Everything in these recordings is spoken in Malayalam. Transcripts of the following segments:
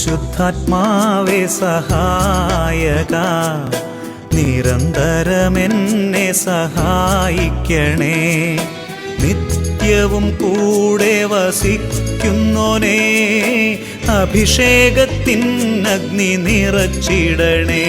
പരിശുദ്ധാത്മാവേ സഹായക, നിരന്തരമെന്നെ സഹായിക്കണേ. നിത്യവും കൂടെ വസിക്കുന്നോനേ, അഭിഷേകത്തിൻ അഗ്നി നിറച്ചിടണേ.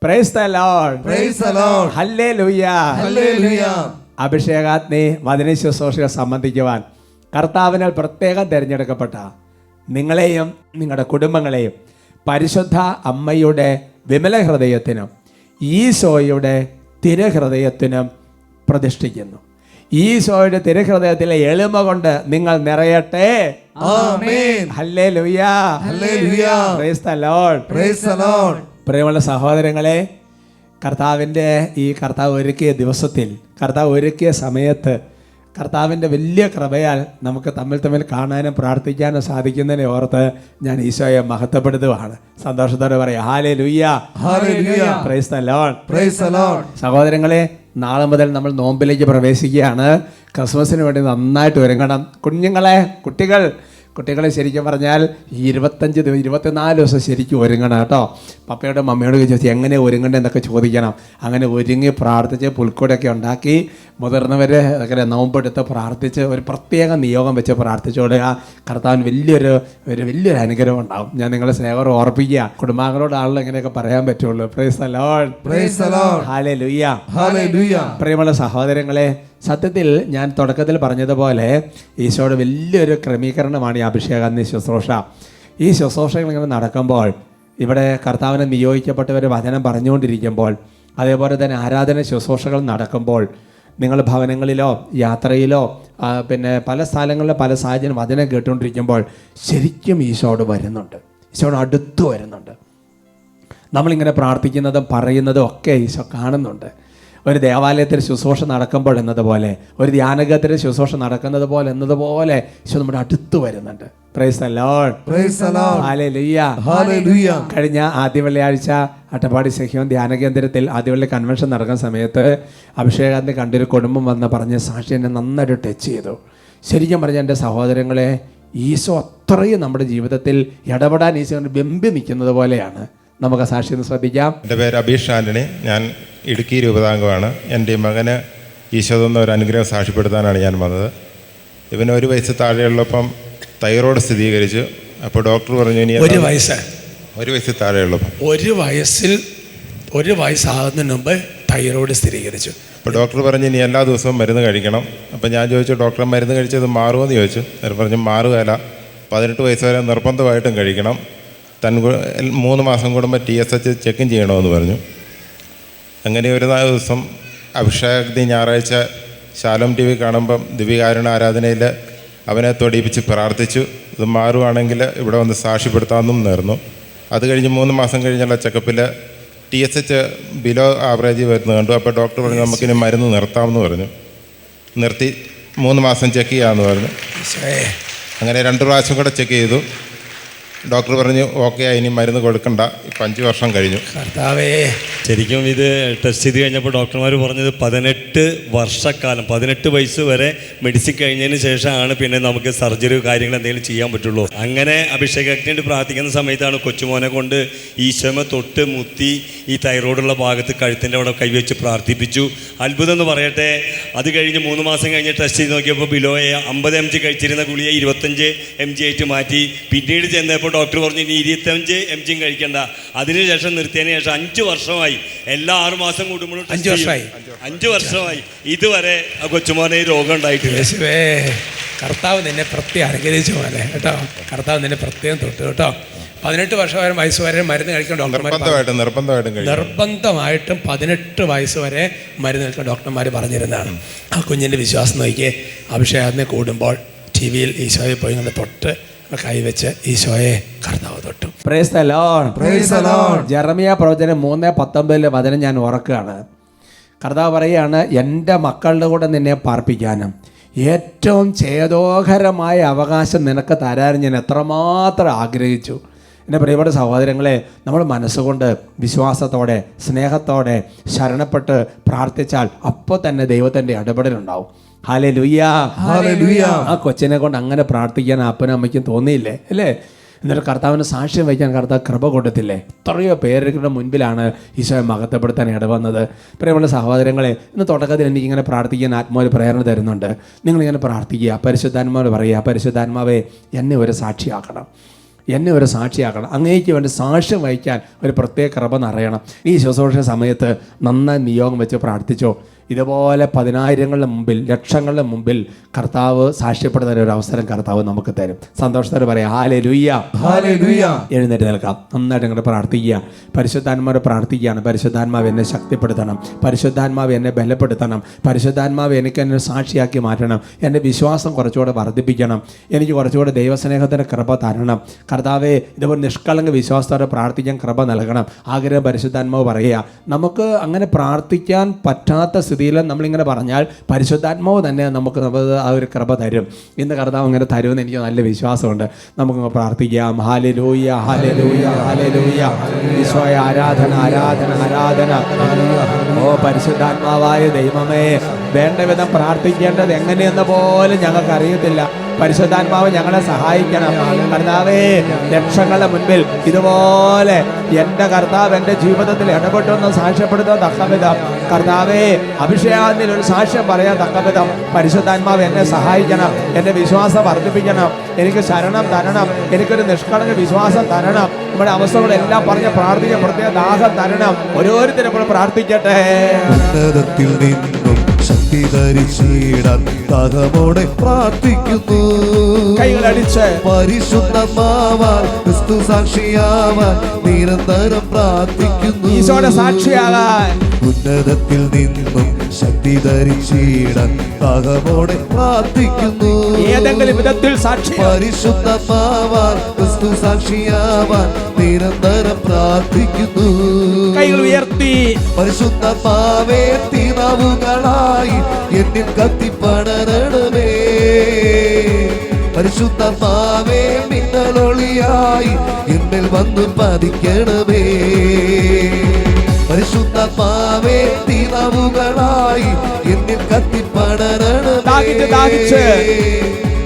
Praise the Lord. Praise the Lord. Hallelujah. Hallelujah. അഭിഷേകാഗ്നി വചന ശുശ്രൂഷയെ സംബന്ധിക്കുവാൻ കർത്താവിനാൽ പ്രത്യേകം തിരഞ്ഞെടുക്കപ്പെട്ട നിങ്ങളെയും നിങ്ങളുടെ കുടുംബങ്ങളെയും പരിശുദ്ധ അമ്മയുടെ വിമല ഹൃദയത്തിനും ഈശോയുടെ തിരുഹൃദയത്തിനും പ്രതിഷ്ഠിക്കുന്നു. ഈശോയുടെ തിരുഹൃദയത്തിലെ എളിമ കൊണ്ട് നിങ്ങൾ നിറയട്ടെ. ആമേൻ. ഹല്ലേലൂയ. ഹല്ലേലൂയ. Praise the Lord. Praise the Lord. പ്രിയമുള്ള സഹോദരങ്ങളെ, കർത്താവ് ഒരുക്കിയ ദിവസത്തിൽ, കർത്താവ് ഒരുക്കിയ സമയത്ത്, കർത്താവിൻ്റെ വലിയ കൃപയാൽ നമുക്ക് തമ്മിൽ കാണാനും പ്രാർത്ഥിക്കാനും സാധിക്കുന്നതിനെ ഓർത്ത് ഞാൻ ഈശോയെ മഹത്വപ്പെടുത്തുകയാണ്. സന്തോഷത്തോടെ പറയാം ഹല്ലേലൂയ. ഹല്ലേലൂയ. Praise the Lord. Praise the Lord. സഹോദരങ്ങളെ, നാളെ മുതൽ നമ്മൾ നോമ്പിലേക്ക് പ്രവേശിക്കുകയാണ്. ക്രിസ്മസിന് വേണ്ടി നന്നായിട്ട് ഒരുങ്ങണം. കുട്ടികളെ ശരിക്കും പറഞ്ഞാൽ 24 ദിവസം ശരിക്കും ഒരുങ്ങണം കേട്ടോ. പപ്പയോടും മമ്മയോട് ചോദിച്ചാൽ എങ്ങനെ ഒരുങ്ങണ്ടേ എന്നൊക്കെ ചോദിക്കണം. അങ്ങനെ ഒരുങ്ങി പ്രാർത്ഥിച്ച് പുൽക്കൂടൊക്കെ ഉണ്ടാക്കി മുതിർന്നവർ അങ്ങനെ നോമ്പെടുത്ത് പ്രാർത്ഥിച്ച് ഒരു പ്രത്യേക നിയോഗം വെച്ച് പ്രാർത്ഥിച്ചോടുക. കർത്താവിന് വലിയൊരു അനുഗ്രഹം ഉണ്ടാവും. ഞാൻ നിങ്ങളെ സ്നേഹം ഓർപ്പിക്കുക. കുടുംബാംഗങ്ങളോടാണല്ലോ ഇങ്ങനെയൊക്കെ പറയാൻ പറ്റുള്ളൂ. Price the Lord. Praise the Lord. ഹല്ലേലൂയ. ഹല്ലേലൂയ. പ്രിയമുള്ള സഹോദരങ്ങളെ, സത്യത്തിൽ ഞാൻ തുടക്കത്തിൽ പറഞ്ഞതുപോലെ ഈശോയുടെ വലിയൊരു ക്രമീകരണമാണ് ഈ അഭിഷേകാഗ്നി ശുശ്രൂഷ. ഈ ശുശ്രൂഷകൾ ഇങ്ങനെ നടക്കുമ്പോൾ, ഇവിടെ കർത്താവിനെ നിയോഗിക്കപ്പെട്ടവർ വചനം പറഞ്ഞുകൊണ്ടിരിക്കുമ്പോൾ, അതേപോലെ തന്നെ ആരാധന ശുശ്രൂഷകൾ നടക്കുമ്പോൾ, നിങ്ങൾ ഭവനങ്ങളിലോ യാത്രയിലോ പിന്നെ പല സ്ഥലങ്ങളിലെ പല സാഹചര്യം വചനം കേട്ടുകൊണ്ടിരിക്കുമ്പോൾ ശരിക്കും ഈശോയോട് അടുത്ത് വരുന്നുണ്ട്. നമ്മളിങ്ങനെ പ്രാർത്ഥിക്കുന്നതും പറയുന്നതും ഒക്കെ ഈശോ കാണുന്നുണ്ട്. ഒരു ദേവാലയത്തിൽ ശുശ്രൂഷ നടക്കുമ്പോൾ എന്നതുപോലെ, ഒരു ധ്യാനഗത്തിൽ ശുശ്രൂഷ നടക്കുന്നത് പോലെ എന്നതുപോലെ ഈശോ നമ്മുടെ അടുത്ത് വരുന്നുണ്ട്. Price the Lord. Praise the Lord. ഹല്ലേലൂയ. ഹല്ലേലൂയ. കഴിഞ്ഞ ആദ്യ വെള്ളിയാഴ്ച അട്ടപ്പാടി സഹ്യോൻ ധ്യാന കേന്ദ്രത്തിൽ ആദ്യവള്ളി കൺവെൻഷൻ നടക്കുന്ന സമയത്ത് അഭിഷേകാഗ്നി കണ്ടൊരു കുടുംബം വന്ന് പറഞ്ഞ സാക്ഷി എന്നെ നന്നായിട്ട് ടച്ച് ചെയ്തു. ശരിക്കും പറഞ്ഞ എൻ്റെ സഹോദരങ്ങളെ, ഈശോ അത്രയും നമ്മുടെ ജീവിതത്തിൽ ഇടപെടാൻ ഈശോ ബെമ്പി നിൽക്കുന്നത് പോലെയാണ്. നമുക്ക് സാക്ഷി ഒന്ന് ശ്രദ്ധിക്കാം. എൻ്റെ പേര് അബീഷ് ആൻ്റണി. ഞാൻ ഇടുക്കി രൂപതാംഗമാണ്. എൻ്റെ മകന് ഈശോന്ന് ഒരു അനുഗ്രഹം സാക്ഷ്യപ്പെടുത്താനാണ് ഞാൻ വന്നത്. ഇവന് 1 വയസ്സ് താഴെയുള്ളപ്പം തൈറോയ്ഡ് സ്ഥിരീകരിച്ചു. അപ്പോൾ ഡോക്ടർ പറഞ്ഞു ഇനി 1 വയസ്സ് 1 വയസ്സിൽ താഴെയുള്ളപ്പം 1 വയസ്സാകുന്നതിന് മുമ്പ് തൈറോയ്ഡ് സ്ഥിരീകരിച്ചു. അപ്പോൾ ഡോക്ടർ പറഞ്ഞു ഇനി എല്ലാ ദിവസവും മരുന്ന് കഴിക്കണം. അപ്പോൾ ഞാൻ ചോദിച്ചു, ഡോക്ടറെ മരുന്ന് കഴിച്ചത് മാറുമെന്ന് ചോദിച്ചു. അവർ പറഞ്ഞു മാറുകയില്ല, 18 വയസ്സ് വരെ നിർബന്ധമായിട്ടും കഴിക്കണം. 3 മാസം കൂടുമ്പോൾ TSH ചെക്കും ചെയ്യണമെന്ന് പറഞ്ഞു. അങ്ങനെ ഒരു ദിവസം അഭിഷേകാഗ്നി ഞായറാഴ്ച ശാലോം TV കാണുമ്പം ദിവ്യകാരുണ്യ ആരാധനയിൽ അവനെ തൊടിയിപ്പിച്ച് പ്രാർത്ഥിച്ചു. ഇത് മാറുവാണെങ്കിൽ ഇവിടെ വന്ന് സാക്ഷ്യപ്പെടുത്താമെന്നും നേർന്നു. അത് കഴിഞ്ഞ് 3 മാസം കഴിഞ്ഞുള്ള ചെക്കപ്പിൽ TSH ബിലോ ആവറേജ് വരുന്നത് കണ്ടു. അപ്പോൾ ഡോക്ടർ പറഞ്ഞു നമുക്കിനി മരുന്ന് നിർത്താമെന്ന് പറഞ്ഞു. നിർത്തി 3 മാസം ചെക്ക് ചെയ്യാമെന്ന് പറഞ്ഞു. അങ്ങനെ 2 പ്രാവശ്യം കൂടെ ചെക്ക് ചെയ്തു. ഡോക്ടർ പറഞ്ഞു ഓക്കെ, ഇനി മരുന്ന് കൊടുക്കണ്ട. ഇപ്പം 5 വർഷം കഴിഞ്ഞു. കർത്താവേ, ശരിക്കും ഇത് ടെസ്റ്റ് ചെയ്ത് കഴിഞ്ഞപ്പോൾ ഡോക്ടർമാർ പറഞ്ഞത് 18 വർഷക്കാലം, 18 വയസ്സ് വരെ മെഡിസിൻ കഴിഞ്ഞതിന് ശേഷമാണ് പിന്നെ നമുക്ക് സർജറി കാര്യങ്ങൾ എന്തെങ്കിലും ചെയ്യാൻ പറ്റുള്ളൂ. അങ്ങനെ അഭിഷേകാഗ്നിയായിട്ട് പ്രാർത്ഥിക്കുന്ന സമയത്താണ് കൊച്ചുമോനെ കൊണ്ട് ഈശോമ തൊട്ട് മുത്തി ഈ തൈറോയ്ഡുള്ള ഭാഗത്ത് കഴുത്തിൻ്റെ അവിടെ കൈവച്ച് പ്രാർത്ഥിപ്പിച്ചു. അത്ഭുതം എന്ന് പറയട്ടെ, അത് കഴിഞ്ഞ് 3 മാസം കഴിഞ്ഞ് ടെസ്റ്റ് ചെയ്ത് നോക്കിയപ്പോൾ ബിലോയെ 50 mg കഴിച്ചിരുന്ന ഗുളിയെ 25 mg ആയിട്ട് മാറ്റി. പിന്നീട് ചെന്നപ്പോൾ ഡോക്ടർ പറഞ്ഞു ഇനി 25 mg കഴിക്കണ്ട. അതിനുശേഷം നിർത്തിയതിന് ശേഷം 5 വർഷമായി. എല്ലാ 6 മാസം കൂടുമ്പോഴും 5 വർഷമായി ഇതുവരെ ആ കൊച്ചുമോനെ ഈ രോഗം ഉണ്ടായിട്ടില്ല. കർത്താവ് നിന്നെ പ്രത്യേകം അനുഗ്രഹിച്ച പോലെ കേട്ടോ. കർത്താവ് നിന്നെ പ്രത്യേകം തൊട്ട് കേട്ടോ. 18 വയസ്സ് വരെ മരുന്ന് കഴിക്കാൻ നിർബന്ധമായിട്ടും 18 വയസ്സ് വരെ മരുന്ന് കഴിക്കാൻ ഡോക്ടർമാർ പറഞ്ഞിരുന്നതാണ്. ആ കുഞ്ഞിൻ്റെ വിശ്വാസം നോക്കിയേ. അഭിഷേകത്തിന് കൂടുമ്പോൾ TV-യിൽ ഈശോയെ പോയി ഇങ്ങനെ തൊട്ട് കൈവച്ച് ഈശോയെ കർത്താവ് തൊട്ടു. Price the Lord. Praise the Lord. Jeremiah പ്രവചനം 3:19 വചനം ഞാൻ ഓർക്കുകയാണ്. കർത്താവ് പറയുകയാണ്, എൻ്റെ മക്കളുടെ കൂടെ നിന്നെ പാർപ്പിക്കാനും ഏറ്റവും ഛേദോഹരമായ അവകാശം നിനക്ക് തരാൻ ഞാൻ എത്രമാത്രം ആഗ്രഹിച്ചു. എൻ്റെ പ്രിയപ്പെട്ട സഹോദരങ്ങളെ, നമ്മൾ മനസ്സുകൊണ്ട് വിശ്വാസത്തോടെ സ്നേഹത്തോടെ ശരണപ്പെട്ട് പ്രാർത്ഥിച്ചാൽ അപ്പോൾ തന്നെ ദൈവത്തിൻ്റെ ഇടപെടലുണ്ടാവും. Hallelujah, hallelujah. ആ കൊച്ചിനെ കൊണ്ട് അങ്ങനെ പ്രാർത്ഥിക്കാൻ അപ്പനും അമ്മയ്ക്കും തോന്നിയില്ലേ അല്ലേ? എന്നിട്ട് കർത്താവിന് സാക്ഷ്യം വയ്ക്കാൻ കർത്താവ് കൃപ കൊടുത്തില്ലേ? എത്രയോ പേരുടെ മുൻപിലാണ് ഈശോയെ മഹത്വപ്പെടുത്താൻ ഇടവന്നത്. പ്രിയമുള്ള സഹോദരങ്ങളെ, ഇന്ന് തുടക്കത്തിൽ എനിക്കിങ്ങനെ പ്രാർത്ഥിക്കാൻ ആത്മാവിൽ പ്രേരണ തരുന്നുണ്ട്. നിങ്ങളിങ്ങനെ പ്രാർത്ഥിക്കുക, പരിശുദ്ധാത്മാവ് പറയുക, പരിശുദ്ധാത്മാവേ എന്നെ ഒരു സാക്ഷിയാക്കണം, എന്നെ ഒരു സാക്ഷിയാക്കണം. അങ്ങേക്ക് വേണ്ടി സാക്ഷ്യം വഹിക്കാൻ ഒരു പ്രത്യേക കൃപ നിറയണം. ഈ ശുശ്രൂഷ സമയത്ത് നന്നായി നിയോഗം വെച്ച് പ്രാർത്ഥിച്ചോ. ഇതുപോലെ 10,000ങ്ങളുടെ മുമ്പിൽ, ലക്ഷങ്ങളുടെ മുമ്പിൽ കർത്താവ് സാക്ഷ്യപ്പെടുന്ന ഒരു അവസരം കർത്താവ് നമുക്ക് തരും. സന്തോഷത്തോടെ പറയാം ഹല്ലേലൂയ, ഹല്ലേലൂയ. എഴുന്നേറ്റ് നിൽക്കാം. നന്നായിട്ട് അങ്ങോട്ട് പ്രാർത്ഥിക്കുക. പരിശുദ്ധാത്മാവ് പ്രാർത്ഥിക്കുകയാണ്. പരിശുദ്ധാത്മാവ് എന്നെ ശക്തിപ്പെടുത്തണം, പരിശുദ്ധാത്മാവ് എന്നെ ബലപ്പെടുത്തണം, പരിശുദ്ധാത്മാവ് എനിക്ക് എന്നെ സാക്ഷിയാക്കി മാറ്റണം, എൻ്റെ വിശ്വാസം കുറച്ചുകൂടെ വർദ്ധിപ്പിക്കണം, എനിക്ക് കുറച്ചുകൂടെ ദൈവസ്നേഹത്തിൻ്റെ കൃപ തരണം. കർത്താവെ, ഇതുപോലെ നിഷ്കളങ്ക വിശ്വാസത്തോടെ പ്രാർത്ഥിക്കാൻ കൃപ നൽകണം. ആഗ്രഹം പരിശുദ്ധാത്മാവ് പറയുക. നമുക്ക് അങ്ങനെ പ്രാർത്ഥിക്കാൻ പറ്റാത്ത സ്ഥിതിയിൽ നമ്മളിങ്ങനെ പറഞ്ഞാൽ പരിശുദ്ധാത്മാവ് തന്നെ നമുക്ക് ആ ഒരു കൃപ തരും. ഇന്ന് കർത്താവ് അങ്ങനെ തരുമെന്ന് എനിക്ക് നല്ല വിശ്വാസമുണ്ട്. നമുക്കങ്ങ് പ്രാർത്ഥിക്കാം. ഹല്ലേലൂയ, ഹല്ലേലൂയ, ഹല്ലേലൂയ. ഈശോയെ ആരാധന, ആരാധന, ആരാധന. ഓ പരിശുദ്ധാത്മാവായ ദൈവമേ, വേണ്ട വിധം പ്രാർത്ഥിക്കേണ്ടത് എങ്ങനെയെന്ന പോലും ഞങ്ങൾക്ക് അറിയത്തില്ല. പരിശുദ്ധാത്മാവ് ഞങ്ങളെ സഹായിക്കണം. കർത്താവേ, ലക്ഷങ്ങളുടെ മുൻപിൽ ഇതുപോലെ എൻ്റെ കർത്താവ് എൻ്റെ ജീവിതത്തിൽ ഇടപെട്ടെന്ന് സാക്ഷ്യപ്പെടുത്താൻ തക്കവിധം, കർത്താവേ, അഭിഷേകത്തിൽ ഒരു സാക്ഷ്യം പറയാൻ തക്കവിധം പരിശുദ്ധാത്മാവ് എന്നെ സഹായിക്കണം. എൻ്റെ വിശ്വാസം വർദ്ധിപ്പിക്കണം. എനിക്ക് ശരണം തരണം. എനിക്കൊരു നിഷ്കളങ്ക വിശ്വാസം തരണം. നമ്മുടെ അവസ്ഥകളെല്ലാം പറഞ്ഞ് പ്രാർത്ഥിക്കാൻ പ്രത്യേക ദാഹം തരണം. ഓരോരുത്തരും ഇപ്പോൾ പ്രാർത്ഥിക്കട്ടെ. ഉന്നതത്തിൽ നിന്നും ശക്തി ധരിച്ചിടാൻ ദാഹമോടെ പ്രാർത്ഥിക്കുന്നു. കൈകളടിച്ച് പരിശുദ്ധമാവാൻ ക്രിസ്തു സാക്ഷിയാവാൻ നിരന്തരം പ്രാർത്ഥിക്കുന്നു. ഈശോയുടെ സാക്ഷിയാകാൻ ഉന്നതത്തിൽ നിന്നും ശക്തി ധരിച്ചിടാൻ ദാഹമോടെ പ്രാർത്ഥിക്കുന്നു. ഏതെങ്കിലും വിധത്തിൽ സാക്ഷി പരിശുദ്ധമാവാൻ ക്രിസ്തു സാക്ഷിയാവാൻ നിരന്തരം പ്രാർത്ഥിക്കുന്നു. കൈകൾ ഉയർത്തി പരിശുദ്ധമാവേ, തീനാവുകളായി എന്നിൽ കത്തിപ്പടരണമേ. പരിശുദ്ധമാവേ, മിന്നലൊളിയായി എന്നിൽ വന്നു പതിക്കണമേ. പരിശുദ്ധമാവേ, തീനാവുകളായി എന്നിൽ കത്തിപ്പടരണമേ.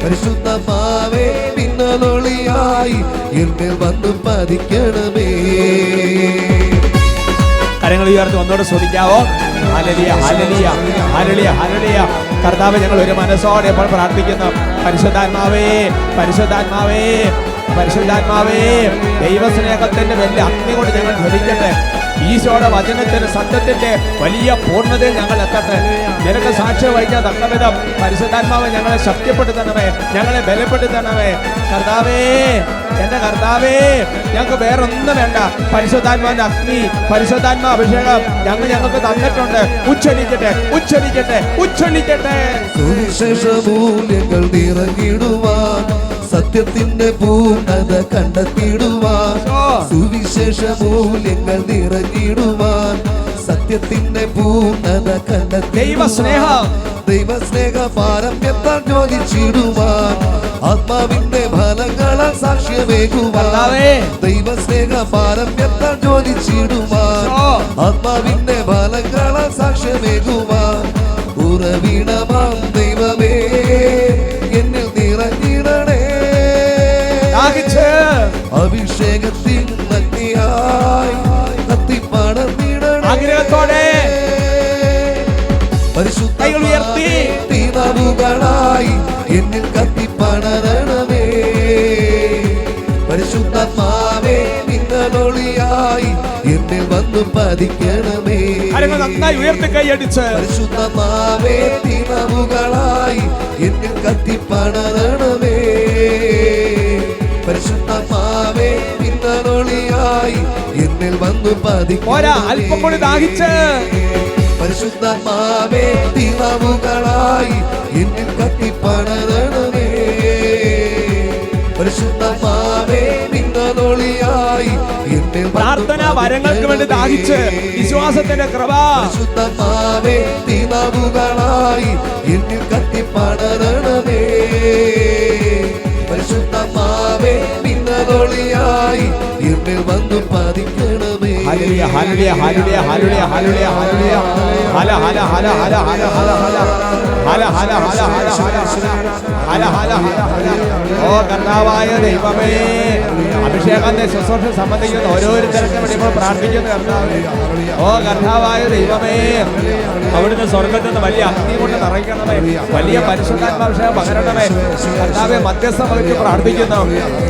പരിശുദ്ധമാവേ, മിന്നലൊളിയായി എന്നിൽ വന്നു പതിക്കണമേ. കരങ്ങൾ ഉയർത്തി ഒന്നോട് സ്തുതിക്കാവോ. ഹല്ലേലൂയ, ഹല്ലേലൂയ, ഹല്ലേലൂയ, ഹല്ലേലൂയ. കർത്താവ്, ഞങ്ങൾ ഒരു മനസ്സോടെ ഇപ്പോൾ പ്രാർത്ഥിക്കുന്നു. പരിശുദ്ധാത്മാവേ, പരിശുദ്ധാത്മാവേ, പരിശുദ്ധാത്മാവേ, ദൈവസ്നേഹത്തിന്റെ വലിയ അഗ്നി കൊണ്ട് ഞങ്ങൾ ജ്വലിക്കട്ടെ. ഈശോയുടെ വചനത്തിന് സത്യത്തിന്റെ വലിയ പൂർണ്ണതയിൽ ഞങ്ങൾ എത്തട്ടെ. നിനക്ക് സാക്ഷ്യം വഹിക്കാൻ തക്കവിധം പരിശുദ്ധാത്മാവ് ഞങ്ങളെ ശക്തിപ്പെടുത്തണമേ, ഞങ്ങളെ ബലപ്പെടുത്തണമേ. കർത്താവേ, എന്റെ കർത്താവേ, ഞങ്ങൾക്ക് വേറൊന്നും വേണ്ട. പരിശുദ്ധാത്മാവിന്റെ അഗ്നി, പരിശുദ്ധാത്മാ അഭിഷേകം ഞങ്ങൾക്ക് തന്നിട്ടുണ്ട്. ഉച്ചരിക്കട്ടെ, ഉച്ചരിക്കട്ടെ, ഉച്ചരിക്കട്ടെ. സുവിശേഷ മൂല്യങ്ങൾ നിറഞ്ഞിടുവാൻ, സത്യത്തിന്റെ പൂർണ്ണത കണ്ടെത്തിയിടുവാൻ. സുവിശേഷ മൂല്യങ്ങൾ നിറഞ്ഞിടുവാൻ, സത്യത്തിന്റെ പൂർണ്ണത കണ്ടെത്തി. ദൈവസ്നേഹം, ദൈവസ്നേഹ പാരമ്യത്താൽ ജ്യോതിച്ചിടുവാൻ, ആത്മാവിന്റെ ഫലങ്ങളാൽ സാക്ഷ്യമേകുവാൻ. ദൈവസ്നേഹ പാരമ്യത്താൽ ജ്യോതിച്ചിടുവാൻ, ആത്മാവിന്റെ ഫലങ്ങളാൽ സാക്ഷ്യമേകുവാൻ. ഉറവിടമാം ദൈവമേ, എന്നിൽ നിറഞ്ഞിടണേ. അഭിഷേകത്തിൻ അഗ്നിയായി കത്തിപ്പടർന്നിടണേ. ആഗ്രഹത്തോടെ പരിശുദ്ധ തീനാവുകളായി എന്നിൽ കത്തിപ്പടരണമേ. പരിശുദ്ധാത്മാവേ, മിന്നലൊളിയായി എന്നിൽ വന്നു പതിക്കണമേ. നന്നായി ഉയർത്തി കൈയടിച്ച് പരിശുദ്ധമാവേ, തീനാവുകളായി എന്നിൽ കത്തിപ്പടരണമേ. പരിശുദ്ധമാവേ, മിന്നലൊളിയായി എന്നിൽ വന്നു പതിക്കണമേ. അല്പം കൂടി ദാഹിച്ച് പരിശുദ്ധമാവേ, തീനാവുകളായി എന്നിൽ കത്തിപ്പടരണമേ. പരിശുദ്ധമാവേ, മിന്നലൊളിയായി എന്നിൽ പ്രാർത്ഥന വരങ്ങൾക്ക് വേണ്ടി ദാഹിച്ച് വിശ്വാസത്തിന്റെ കൃപ പരിശുദ്ധമാവേ തീനാവുകളായി എന്നിൽ കത്തിപ്പടരണമേ. പരിശുദ്ധമാവേ മിന്നലൊളിയായി എന്നിൽ വന്നു പതിക്കണമേ. ഹല്ലേലൂയ ഹല്ലേലൂയ ഹല്ലേലൂയ ഹല്ലേലൂയ ഹല്ലേലൂയ ഹല്ലേലൂയ ഹല ഹല ഹല ഹല ഹല ഹല ഹല ഹല ഹല ഹല ഹല ഹല ഹല ഹല. ഓ കർത്താവായ ദൈവമേ, അഭിഷേകത്തെ ശുശ്രൂഷ സംബന്ധിക്കുന്ന ഓരോരുത്തർക്കും വേണ്ടി ഇപ്പോൾ പ്രാർത്ഥിക്കുന്നു കർത്താവേ. ഓ കർത്താവായ ദൈവമേ, അവിടുന്ന് സ്വർഗത്തിൽ നിന്ന് വലിയ അഗ്നി കൊണ്ട് നിറയ്ക്കണമേ, വലിയ പരിശുദ്ധാത്മാഭിഷേകം പകരണമേ. കർത്താവെ, മധ്യസ്ഥം വഹിച്ച് പ്രാർത്ഥിക്കുന്നു.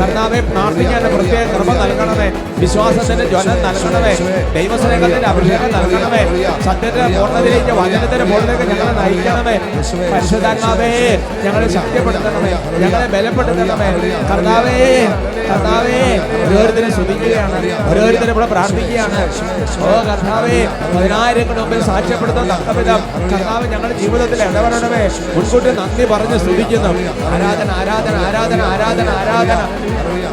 കർത്താവെ, പ്രാർത്ഥിക്കാൻ പ്രത്യേക കൃപ നൽകണമേ, വിശ്വാസത്തിന്റെ ജ്വലം നൽകണമേ, ദൈവസ്നേഹത്തിന്റെ അഭിഷേകം നൽകണമേ, സത്യത്തിന്റെ പൂർണ്ണതയിലേക്ക് വചനത്തിന്റെ പൂർണ്ണതയിലേക്ക് ഞങ്ങളെ നയിക്കണമേ. പരിശുദ്ധാത്മാവേ, ഞങ്ങളെ ശക്തിപ്പെടുത്തണമേ, ഞങ്ങളെ ബലപ്പെടുത്തണമേ. കർത്താവേ, കർത്താവേ, ഓരോരുത്തരെ സ്തുതിക്കുകയാണ്, ഓരോരുത്തരെ ഇവിടെ പ്രാർത്ഥിക്കുകയാണ്. ഓ കർത്താവേ, 10,000 മുമ്പിൽ സാക്ഷ്യപ്പെടുത്താൻ തക്കവിധം കർത്താവ് ഞങ്ങളുടെ ജീവിതത്തിൽ ഇടപെടണമേ. മുൻകൂട്ടി നന്ദി പറഞ്ഞ് സ്തുതിക്കുന്നു. ആരാധന ആരാധന ആരാധന ആരാധന ആരാധന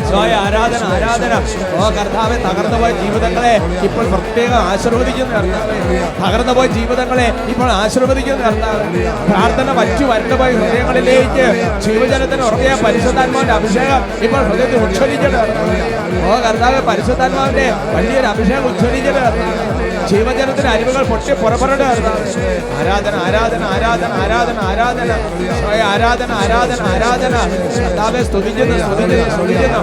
സ്വയ ആരാധന ആരാധന. ഓ കർത്താവെ, തകർന്നുപോയ ജീവിതങ്ങളെ ഇപ്പോൾ പ്രത്യേകം ആശീർവദിക്കുന്നു കർത്താവേ. തകർന്നുപോയ ജീവിതങ്ങളെ ഇപ്പോൾ ആശീർവദിക്കുന്നു കർത്താവേ. പ്രാർത്ഥന വച്ചു വരണ്ടുപോയ ഹൃദയങ്ങളിലേക്ക് ജീവജലത്തിന് ഉറങ്ങിയ പരിശുദ്ധാത്മാവിന്റെ അഭിഷേകം ഇപ്പോൾ ഹൃദയത്തിൽ ഉജ്ജ്വലിക്കട്ടെ. ഓ കർത്താവെ, പരിശുദ്ധാത്മാവിന്റെ വലിയൊരു അഭിഷേകം ഉജ്ജ്വലിക്കട്ടെ. ജീവജലത്തിന്റെ അരിവുകൾ പൊട്ടി പുറപ്പെടട്ടെ. ആരാധന ആരാധന ആരാധന ആരാധന ആരാധന സ്വയ ആരാധന ആരാധന ആരാധന. കർത്താവെ, സ്തുതിക്കുന്നു സ്തുതിക്കുന്നു സ്തുതിക്കുന്നു.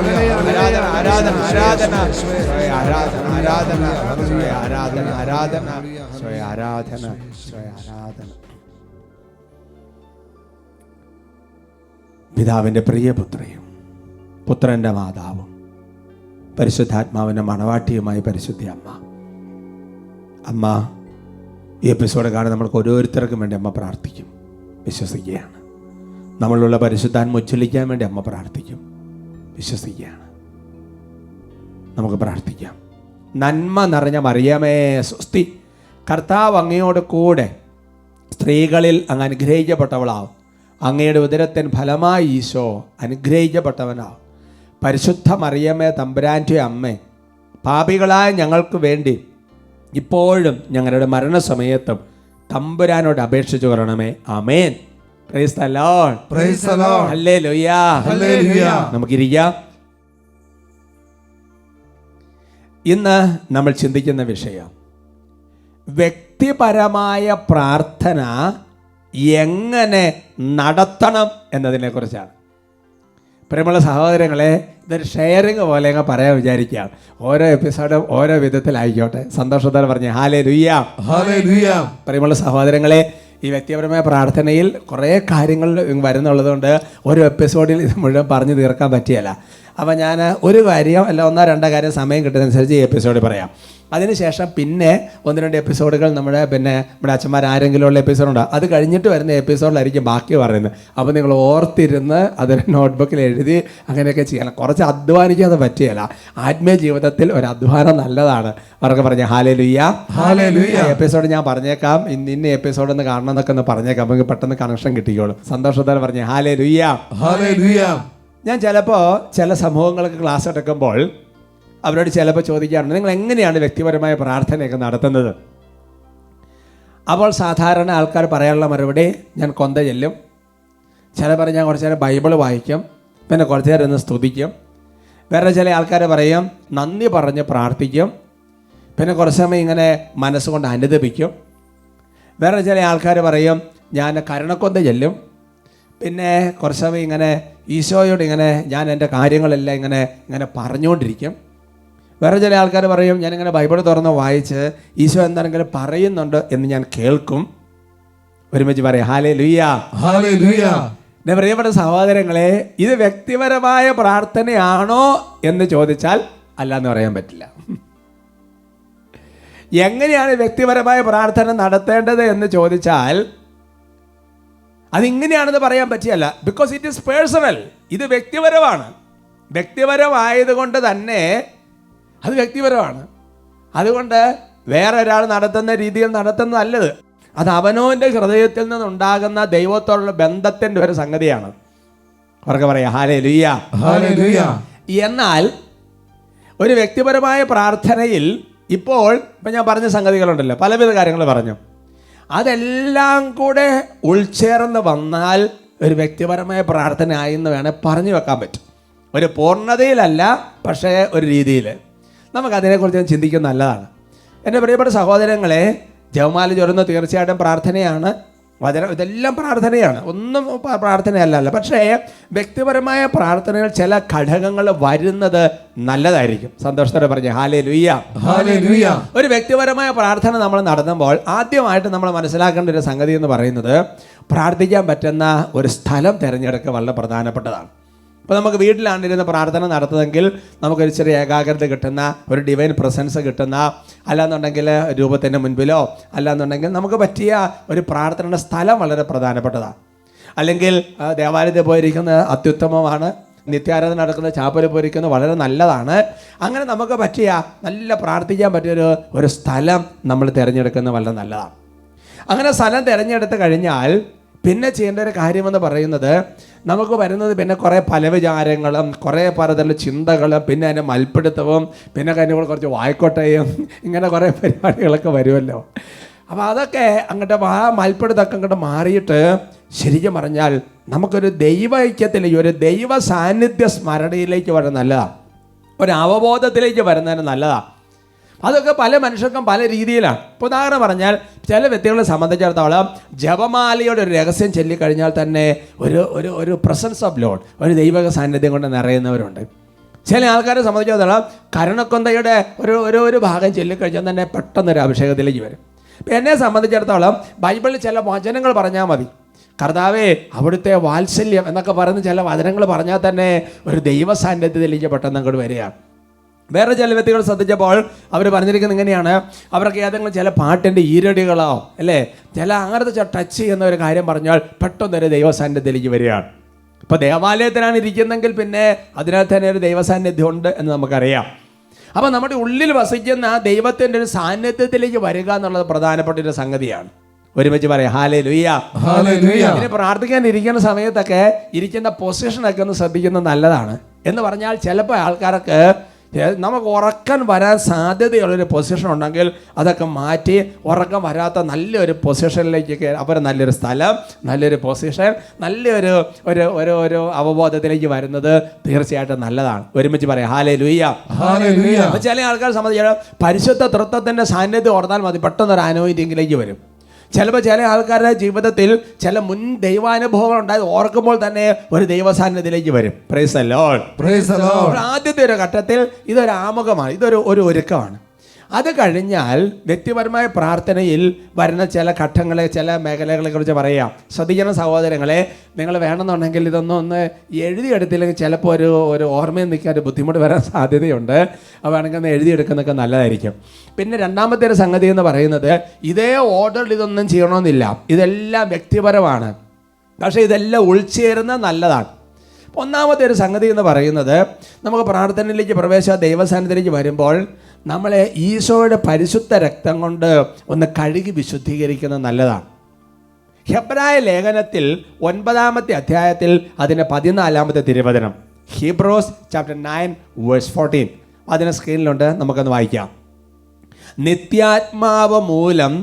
ആരാധന ആരാധന ആരാധന സ്വയ ആരാധന ആരാധന സ്വയ ആരാധന ആരാധന സ്വയ ആരാധന സ്വയ ആരാധന. പിതാവിൻ്റെ പ്രിയപുത്രിയും പുത്രൻ്റെ മാതാവും പരിശുദ്ധാത്മാവിൻ്റെ മണവാട്ടിയുമായി പരിശുദ്ധ അമ്മ, അമ്മ ഈ എപ്പിസോഡ് കാണാൻ നമ്മൾക്ക് ഓരോരുത്തർക്കും വേണ്ടി അമ്മ പ്രാർത്ഥിക്കും, വിശ്വസിക്കുകയാണ്. നമ്മളുള്ള പരിശുദ്ധാത്മ ഉജ്ജ്വലിക്കാൻ വേണ്ടി അമ്മ പ്രാർത്ഥിക്കും, വിശ്വസിക്കുകയാണ്. നമുക്ക് പ്രാർത്ഥിക്കാം. നന്മ നിറഞ്ഞ മറിയമേ സ്വസ്തി, കർത്താവ് അങ്ങയോട് കൂടെ സ്ത്രീകളിൽ അങ്ങ് അനുഗ്രഹിക്കപ്പെട്ടവളാവും. അങ്ങയുടെ ഉദരത്തിൻ ഫലമായി ഈശോ അനുഗ്രഹിക്കപ്പെട്ടവനാവും. പരിശുദ്ധ മറിയമേ തമ്പുരാൻ്റെ അമ്മേ, പാപികളായ ഞങ്ങൾക്ക് വേണ്ടി ഇപ്പോഴും ഞങ്ങളുടെ മരണസമയത്തും തമ്പുരാനോട് അപേക്ഷിച്ചു കൊള്ളണമേ. ആമേൻ. Praise the Lord. Praise the Lord. ഹല്ലേലൂയ. ഹല്ലേലൂയ. നമുക്കിരിക്കാം. ഇന്ന് നമ്മൾ ചിന്തിക്കുന്ന വിഷയം വ്യക്തിപരമായ പ്രാർത്ഥന എങ്ങനെ നടത്തണം എന്നതിനെക്കുറിച്ചാണ്. പ്രിയമുള്ള സഹോദരങ്ങളെ, ഇതൊരു ഷെയറിങ് പോലെ അങ്ങ് പറയാൻ വിചാരിക്കുകയാണ്. ഓരോ എപ്പിസോഡും ഓരോ വിധത്തിലായിക്കോട്ടെ. സന്തോഷത്തോടെ പറഞ്ഞേ ഹല്ലേലൂയ. ഹല്ലേലൂയ. പ്രിയമുള്ള സഹോദരങ്ങളെ, ഈ വ്യക്തിപരമായ പ്രാർത്ഥനയിൽ കുറേ കാര്യങ്ങൾ വരുന്നുള്ളതുകൊണ്ട് ഓരോ എപ്പിസോഡിൽ ഇത് മുഴുവൻ പറഞ്ഞു തീർക്കാൻ പറ്റിയല്ല. അപ്പോൾ ഞാൻ ഒരു കാര്യം അല്ല 1-2 കാര്യം സമയം കിട്ടുന്നതനുസരിച്ച് ഈ എപ്പിസോഡിൽ പറയാം. അതിനുശേഷം പിന്നെ 1-2 എപ്പിസോഡുകൾ നമ്മുടെ അച്ഛന്മാർ ആരെങ്കിലും ഉള്ള എപ്പിസോഡുണ്ടോ, അത് കഴിഞ്ഞിട്ട് വരുന്ന എപ്പിസോഡിലായിരിക്കും ബാക്കി പറയുന്നത്. അപ്പോൾ നിങ്ങൾ ഓർത്തിരുന്ന് അതൊരു നോട്ട്ബുക്കിൽ എഴുതി അങ്ങനെയൊക്കെ ചെയ്യണം. കുറച്ച് അധ്വാനിക്കാതെ പറ്റിയല്ല. ആത്മീയ ജീവിതത്തിൽ ഒരു അധ്വാനം നല്ലതാണ്. അവർക്ക് പറഞ്ഞ ഹല്ലേലൂയ. ഹല്ലേലൂയ. എപ്പിസോഡ് ഞാൻ പറഞ്ഞേക്കാം, ഇന്ന എപ്പിസോഡ് ഒന്ന് കാണണം എന്നൊക്കെ ഒന്ന് പറഞ്ഞേക്കാം. നമുക്ക് പെട്ടെന്ന് കണക്ഷൻ കിട്ടിക്കോളും. സന്തോഷത്തോടെ പറഞ്ഞ ഹല്ലേലൂയ. ഹല്ലേലൂയ. ഞാൻ ചിലപ്പോൾ ചില സമൂഹങ്ങൾക്ക് ക്ലാസ് എടുക്കുമ്പോൾ അവരോട് ചിലപ്പോൾ ചോദിക്കാറുണ്ട്, നിങ്ങൾ എങ്ങനെയാണ് വ്യക്തിപരമായ പ്രാർത്ഥനയൊക്കെ നടത്തുന്നത്? അപ്പോൾ സാധാരണ ആൾക്കാർ പറയാനുള്ള മറുപടി, ഞാൻ കൊന്ത ചെല്ലും, ചിലപ്പോൾ ഞാൻ കുറച്ച് നേരം ബൈബിൾ വായിക്കും, പിന്നെ കുറച്ച് നേരം ഒന്ന് സ്തുതിക്കും. വേറെ ചില ആൾക്കാർ പറയും നന്ദി പറഞ്ഞ് പ്രാർത്ഥിക്കും, പിന്നെ കുറച്ച് സമയം ഇങ്ങനെ മനസ്സുകൊണ്ട് അനുദപിക്കും. വേറെ ചില ആൾക്കാർ പറയും ഞാൻ കരുണക്കൊന്ത ചെല്ലും, പിന്നെ കുറച്ച് സമയം ഇങ്ങനെ ഈശോയോട് ഇങ്ങനെ ഞാൻ എൻ്റെ കാര്യങ്ങളെല്ലാം ഇങ്ങനെ പറഞ്ഞുകൊണ്ടിരിക്കും. വേറെ ചില ആൾക്കാർ പറയും ഞാനിങ്ങനെ ബൈബിൾ തുറന്ന് വായിച്ച് ഈശോ എന്താണെങ്കിലും പറയുന്നുണ്ട് എന്ന് ഞാൻ കേൾക്കും. ഒരുമിച്ച് പറയാം ഹല്ലേലൂയ. ഹല്ലേലൂയ. എൻ്റെ പ്രിയപ്പെട്ട സഹോദരങ്ങളെ, ഇത് വ്യക്തിപരമായ പ്രാർത്ഥനയാണോ എന്ന് ചോദിച്ചാൽ അല്ല എന്ന് പറയാൻ പറ്റില്ല. എങ്ങനെയാണ് വ്യക്തിപരമായ പ്രാർത്ഥന നടത്തേണ്ടത് എന്ന് ചോദിച്ചാൽ അതിങ്ങനെയാണെന്ന് പറയാൻ പറ്റിയല്ല. Because it is personal. ഇത് വ്യക്തിപരമാണ്. വ്യക്തിപരമായതുകൊണ്ട് തന്നെ അത് വ്യക്തിപരമാണ്. അതുകൊണ്ട് വേറെ ഒരാൾ നടത്തുന്ന രീതിയിൽ നടത്തുന്നത് നല്ലത്. അത് അവനവൻ്റെ ഹൃദയത്തിൽ നിന്നുണ്ടാകുന്ന ദൈവത്തോടുള്ള ബന്ധത്തിൻ്റെ ഒരു സംഗതിയാണ്. അവർക്ക് പറയാം ഹല്ലേലൂയ. ഹല്ലേലൂയ. എന്നാൽ ഒരു വ്യക്തിപരമായ പ്രാർത്ഥനയിൽ ഇപ്പോൾ ഇപ്പം ഞാൻ പറഞ്ഞ സംഗതികളുണ്ടല്ലോ, പലവിധ കാര്യങ്ങൾ പറഞ്ഞു, അതെല്ലാം കൂടെ ഉൾച്ചേർന്ന് വന്നാൽ ഒരു വ്യക്തിപരമായ പ്രാർത്ഥനയായി എന്ന് വേണേൽ പറഞ്ഞു വെക്കാൻ പറ്റും. ഒരു പൂർണ്ണതയിലല്ല, പക്ഷേ ഒരു രീതിയിൽ നമുക്കതിനെക്കുറിച്ച് ചിന്തിക്കുന്നത് നല്ലതാണ്. എൻ്റെ പ്രിയപ്പെട്ട സഹോദരങ്ങളെ, ജപമാല ചൊല്ലുന്നത് തീർച്ചയായിട്ടും പ്രാർത്ഥനയാണ്, വചനം ഇതെല്ലാം പ്രാർത്ഥനയാണ്, ഒന്നും പ്രാർത്ഥനയല്ല. പക്ഷേ വ്യക്തിപരമായ പ്രാർത്ഥനകൾ ചില ഘടകങ്ങൾ വരുന്നത് നല്ലതായിരിക്കും. സന്തോഷത്തോടെ പറഞ്ഞു ഹല്ലേലൂയ, ഹല്ലേലൂയ. ഒരു വ്യക്തിപരമായ പ്രാർത്ഥന നമ്മൾ നടത്തുമ്പോൾ ആദ്യമായിട്ട് നമ്മൾ മനസ്സിലാക്കേണ്ട ഒരു സംഗതി എന്ന് പറയുന്നത്, പ്രാർത്ഥിക്കാൻ പറ്റുന്ന ഒരു സ്ഥലം തിരഞ്ഞെടുക്കുക വളരെ പ്രധാനപ്പെട്ടതാണ്. ഇപ്പോൾ നമുക്ക് വീട്ടിലാണ്ടിരുന്ന പ്രാർത്ഥന നടത്തുന്നതെങ്കിൽ നമുക്കൊരു ചെറിയ ഏകാഗ്രത കിട്ടുന്ന, ഒരു ഡിവൈൻ പ്രസൻസ് കിട്ടുന്ന, അല്ലാന്നുണ്ടെങ്കിൽ രൂപത്തിൻ്റെ മുൻപിലോ അല്ലാന്നുണ്ടെങ്കിൽ നമുക്ക് പറ്റിയ ഒരു പ്രാർത്ഥനയുടെ സ്ഥലം വളരെ പ്രധാനപ്പെട്ടതാണ്. അല്ലെങ്കിൽ ദേവാലയത്തിൽ പോയിരിക്കുന്നത് അത്യുത്തമമാണ്, നിത്യാരാധന നടക്കുന്ന ചാപ്പലിൽ പോയിരിക്കുന്നത് വളരെ നല്ലതാണ്. അങ്ങനെ നമുക്ക് പറ്റിയ നല്ല പ്രാർത്ഥിക്കാൻ പറ്റിയൊരു ഒരു സ്ഥലം നമ്മൾ തിരഞ്ഞെടുക്കുന്നത് വളരെ നല്ലതാണ്. അങ്ങനെ സ്ഥലം തിരഞ്ഞെടുത്ത് കഴിഞ്ഞാൽ പിന്നെ ചെയ്യേണ്ട ഒരു കാര്യമെന്ന് പറയുന്നത്, നമുക്ക് വരുന്നത് പിന്നെ കുറേ പലവിചാരങ്ങളും കുറേ പലതരം ചിന്തകളും പിന്നെ അതിൻ്റെ മൽപ്പിടുത്തവും പിന്നെ കഴിഞ്ഞ കുറച്ച് വായ്ക്കോട്ടയും ഇങ്ങനെ കുറേ പരിപാടികളൊക്കെ വരുമല്ലോ. അപ്പോൾ അതൊക്കെ അങ്ങോട്ട് ആ മൽപ്പിടുത്തമൊക്കെ അങ്ങോട്ട് മാറിയിട്ട് ശരിക്കും പറഞ്ഞാൽ നമുക്കൊരു ദൈവ ഐക്യത്തിലേക്ക്, ഒരു ദൈവ സാന്നിധ്യ സ്മരണയിലേക്ക് വരുന്നത് നല്ലതാണ്, ഒരു അവബോധത്തിലേക്ക് വരുന്നതിന് നല്ലതാണ്. അതൊക്കെ പല മനുഷ്യർക്കും പല രീതിയിലാണ്. ഇപ്പോൾ ഉദാഹരണം പറഞ്ഞാൽ, ചില വ്യക്തികളെ സംബന്ധിച്ചിടത്തോളം ജപമാലയുടെ ഒരു രഹസ്യം ചൊല്ലിക്കഴിഞ്ഞാൽ തന്നെ ഒരു ഒരു ഒരു പ്രസൻസ് ഓഫ് ലോഡ്, ഒരു ദൈവ സാന്നിധ്യം കൊണ്ട് നിറയുന്നവരുണ്ട്. ചില ആൾക്കാരെ സംബന്ധിച്ചിടത്തോളം കരുണക്കൊന്തയുടെ ഒരു ഭാഗം ചൊല്ലിക്കഴിഞ്ഞാൽ തന്നെ പെട്ടെന്നൊരു അഭിഷേകത്തിലേക്ക് വരും. ഇപ്പം എന്നെ സംബന്ധിച്ചിടത്തോളം ബൈബിളിൽ ചില വചനങ്ങൾ പറഞ്ഞാൽ മതി, കർത്താവേ അവിടുത്തെ വാത്സല്യം എന്നൊക്കെ പറയുന്ന ചില വചനങ്ങൾ പറഞ്ഞാൽ തന്നെ ഒരു ദൈവ സാന്നിധ്യത്തിലേക്ക് പെട്ടെന്ന് അങ്ങോട്ട് വരികയാണ്. വേറെ ചില വ്യക്തികൾ ശ്രദ്ധിച്ചപ്പോൾ അവർ പറഞ്ഞിരിക്കുന്നത് ഇങ്ങനെയാണ്, അവർക്ക് ഏതെങ്കിലും ചില പാട്ടിൻ്റെ ഈരടികളോ അല്ലേ ചില അങ്ങനത്തെ ടച്ച് ചെയ്യുന്ന ഒരു കാര്യം പറഞ്ഞാൽ പെട്ടെന്നൊരു ദൈവസാന്നിധ്യത്തിലേക്ക് വരികയാണ്. ഇപ്പോൾ ദേവാലയത്തിലാണ് ഇരിക്കുന്നെങ്കിൽ പിന്നെ അതിനകത്ത് തന്നെ ഒരു ദൈവസാന്നിധ്യം ഉണ്ട് എന്ന് നമുക്കറിയാം. അപ്പോൾ നമ്മുടെ ഉള്ളിൽ വസിക്കുന്ന ദൈവത്തിൻ്റെ ഒരു സാന്നിധ്യത്തിലേക്ക് വരിക എന്നുള്ളത് പ്രധാനപ്പെട്ട ഒരു സംഗതിയാണ്. ഒരുമിച്ച് പറയാം ഹല്ലേലൂയ, ഹല്ലേലൂയ. ഇനി പ്രാർത്ഥിക്കാൻ ഇരിക്കുന്ന സമയത്തൊക്കെ ഇരിക്കുന്ന പൊസിഷനൊക്കെ ഒന്ന് ശ്രദ്ധിക്കുന്നത് നല്ലതാണ്. എന്ന് പറഞ്ഞാൽ ചിലപ്പോൾ ആൾക്കാർക്ക് നമുക്ക് ഉറക്കം വരാൻ സാധ്യതയുള്ളൊരു പൊസിഷൻ ഉണ്ടെങ്കിൽ അതൊക്കെ മാറ്റി ഉറക്കം വരാത്ത നല്ലൊരു പൊസിഷനിലേക്ക്, അവർ നല്ലൊരു സ്ഥലം, നല്ലൊരു പൊസിഷൻ, നല്ലൊരു ഒരു ഒരു ഒരു അവബോധത്തിലേക്ക് വരുന്നത് തീർച്ചയായിട്ടും നല്ലതാണ്. ഒരുമിച്ച് പറയാം ഹല്ലേലൂയ, ഹല്ലേലൂയ. അപ്പോൾ ചില ആൾക്കാർ സംബന്ധിച്ചാൽ പരിശുദ്ധ തൃത്വത്തിൻ്റെ സാന്നിധ്യം ഓർത്താൽ മതി, പെട്ടെന്നൊരു അനോയിറ്റിങ്ങിലേക്ക് വരും. ചിലപ്പോൾ ചില ആൾക്കാരുടെ ജീവിതത്തിൽ ചില മുൻ ദൈവാനുഭവങ്ങൾ ഉണ്ടായത് ഓർക്കുമ്പോൾ തന്നെ ഒരു ദൈവസാന്നിധ്യത്തിലേക്ക് വരും. Price the Lord, praise the Lord. ആദ്യത്തെ ഒരു ഘട്ടത്തിൽ ഇതൊരു ആമുഖമാണ്, ഇതൊരു ഒരുക്കമാണ്. അത് കഴിഞ്ഞാൽ വ്യക്തിപരമായ പ്രാർത്ഥനയിൽ വരുന്ന ചില ഘട്ടങ്ങളെ, ചില മേഖലകളെ കുറിച്ച് പറയാം. ശ്രദ്ധിക്കുന്ന സഹോദരങ്ങളെ, നിങ്ങൾ വേണമെന്നുണ്ടെങ്കിൽ ഇതൊന്നും എഴുതിയെടുത്തില്ലെങ്കിൽ ചിലപ്പോൾ ഒരു ഓർമ്മയിൽ നിൽക്കാൻ ഒരു ബുദ്ധിമുട്ട് വരാൻ സാധ്യതയുണ്ട്. അപ്പോൾ വേണമെങ്കിൽ ഒന്ന് എഴുതിയെടുക്കുന്നതൊക്കെ നല്ലതായിരിക്കും. പിന്നെ രണ്ടാമത്തെ ഒരു സംഗതി എന്ന് പറയുന്നത്, ഇതേ ഓർഡറിൽ ഇതൊന്നും ചെയ്യണമെന്നില്ല, ഇതെല്ലാം വ്യക്തിപരമാണ്, പക്ഷേ ഇതെല്ലാം ഉൾച്ചേരുന്ന നല്ലതാണ്. ഒന്നാമത്തെ ഒരു സംഗതി എന്ന് പറയുന്നത്, നമുക്ക് പ്രാർത്ഥനയിലേക്ക് പ്രവേശിച്ച ദൈവസാന്നിധ്യത്തിലേക്ക് വരുമ്പോൾ നമ്മളെ ഈശോയുടെ പരിശുദ്ധ രക്തം കൊണ്ട് ഒന്ന് കഴുകി വിശുദ്ധീകരിക്കുന്നത് നല്ലതാണ്. ഹെബ്രായ ലേഖനത്തിൽ 9-ാമത്തെ അധ്യായത്തിൽ അതിൻ്റെ 14-ാമത്തെ തിരുവചനം, ഹീബ്രോസ് ചാപ്റ്റർ 9:14, അതിന് സ്ക്രീനിലുണ്ട്, നമുക്കൊന്ന് വായിക്കാം. നിത്യാത്മാവ് മൂലം